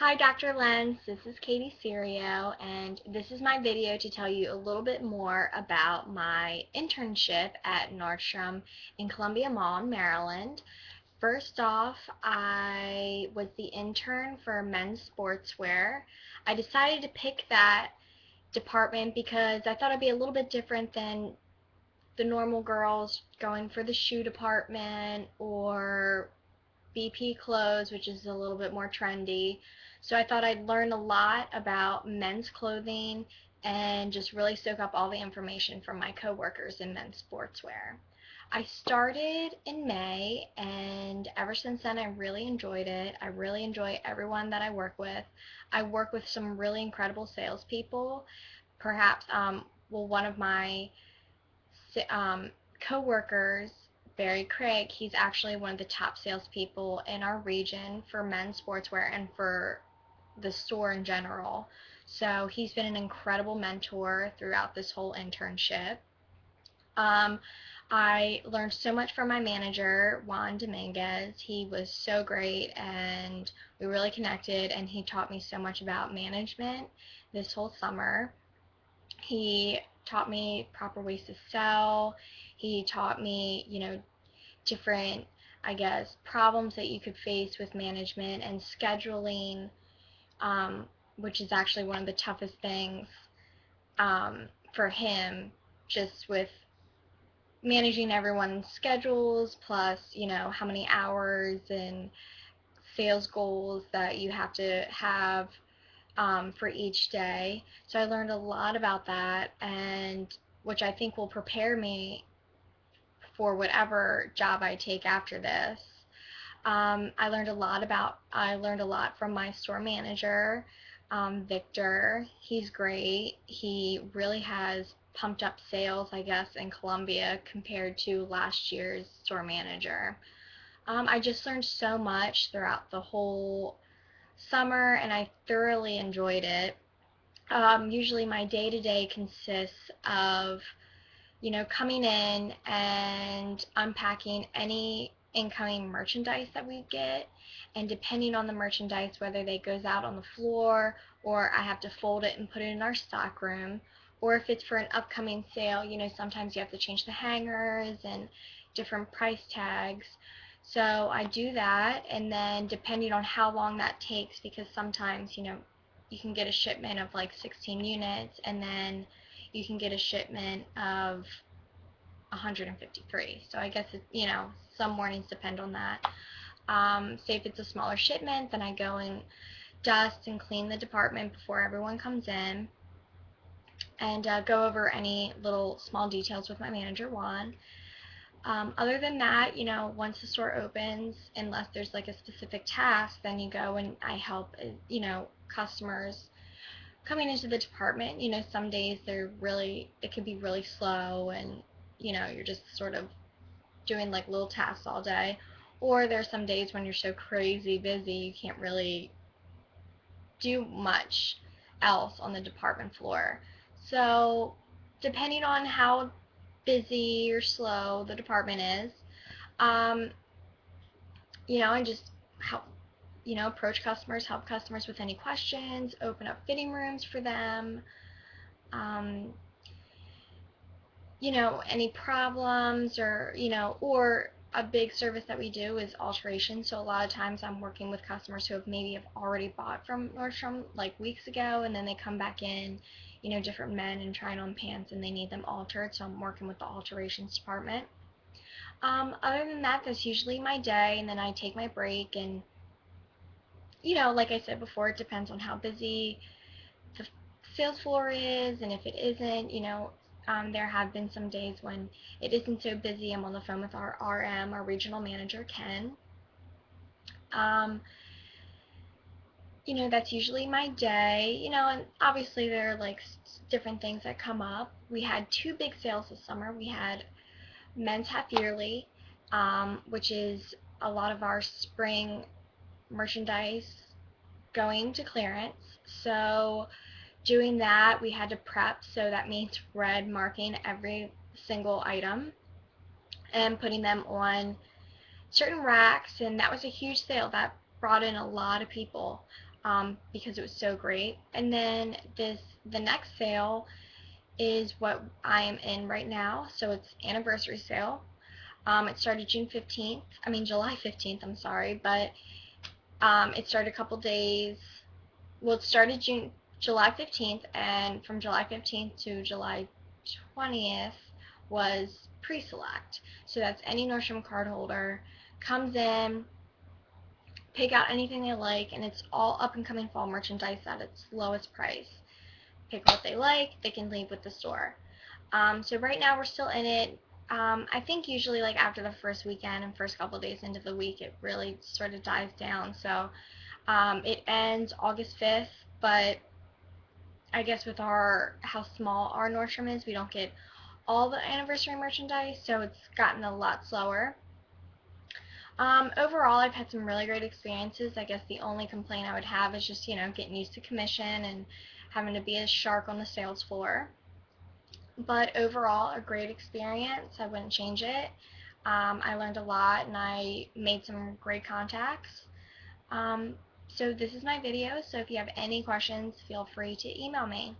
Hi, Dr. Lentz. This is Katie Serio, and this is my video to tell you a little bit more about my internship at Nordstrom in Columbia Mall in Maryland. First off, I was the intern for men's sportswear. I decided to pick that department because I thought it'd be a little bit different than the normal girls going for the shoe department or BP clothes, which is a little bit more trendy. So I thought I'd learn a lot about men's clothing and just really soak up all the information from my coworkers in men's sportswear. I started in May, and ever since then I really enjoyed it. I really enjoy everyone that I work with. I work with some really incredible salespeople. Perhaps, one of my um, co-workers, Barry Craig, he's actually one of the top salespeople in our region for men's sportswear and for the store in general. So he's been an incredible mentor throughout this whole internship. Um, I learned so much from my manager, Juan Dominguez. He was so great and we really connected, and he taught me so much about management this whole summer. He taught me proper ways to sell. He taught me, different, I guess, problems that you could face with management and scheduling, um, which is actually one of the toughest things for him, just with managing everyone's schedules, plus, how many hours and sales goals that you have to have for each day. So I learned a lot about that, and which I think will prepare me for whatever job I take after this. I learned a lot from my store manager, Victor. He's great. He really has pumped up sales, I guess, in Columbia compared to last year's store manager. I just learned so much throughout the whole summer, and I thoroughly enjoyed it. Usually my day-to-day consists of, coming in and unpacking any incoming merchandise that we get, and depending on the merchandise, whether it goes out on the floor or I have to fold it and put it in our stock room, or if it's for an upcoming sale, sometimes you have to change the hangers and different price tags. So I do that, and then depending on how long that takes, because sometimes, you can get a shipment of like 16 units, and then you can get a shipment of 153. So I guess some mornings depend on that. Say if it's a smaller shipment, then I go and dust and clean the department before everyone comes in, and go over any little small details with my manager, Juan. Other than that, once the store opens, unless there's like a specific task, then you go and I help, customers coming into the department. Some days it can be really slow, and, you're just sort of doing like little tasks all day. Or there's some days when you're so crazy busy you can't really do much else on the department floor. So, depending on how busy or slow the department is, um, and just help, approach customers, help customers with any questions, open up fitting rooms for them, um, any problems, or a big service that we do is alteration. So a lot of times I'm working with customers who have already bought from Nordstrom like weeks ago, and then they come back in, different men and trying on pants, and they need them altered. So I'm working with the alterations department. Other than that, that's usually my day, and then I take my break, and like I said before, it depends on how busy the sales floor is, and if it isn't, there have been some days when it isn't so busy. I'm on the phone with our RM, our regional manager, Ken. Um, that's usually my day, and obviously there are like different things that come up. We had two big sales this summer. We had Men's Half Yearly, which is a lot of our spring merchandise going to clearance. So doing that, we had to prep, so that means red marking every single item and putting them on certain racks, and that was a huge sale. That brought in a lot of people. because it was so great. And then the next sale is what I am in right now. So it's anniversary sale. It started July 15th, I'm sorry, but it started a couple days. Well, it started July 15th, and from July 15th to July 20th was pre-select. So that's any Nordstrom card holder comes in, pick out anything they like, and it's all up and coming fall merchandise at its lowest price. Pick what they like, they can leave with the store. So right now we're still in it. I think usually like after the first weekend and first couple days into the week, it really sort of dies down. So it ends August 5th, but I guess with how small our Nordstrom is, we don't get all the anniversary merchandise, so it's gotten a lot slower. Overall, I've had some really great experiences. I guess the only complaint I would have is just, getting used to commission and having to be a shark on the sales floor. But overall, a great experience. I wouldn't change it. I learned a lot and I made some great contacts. So this is my video, so if you have any questions, feel free to email me.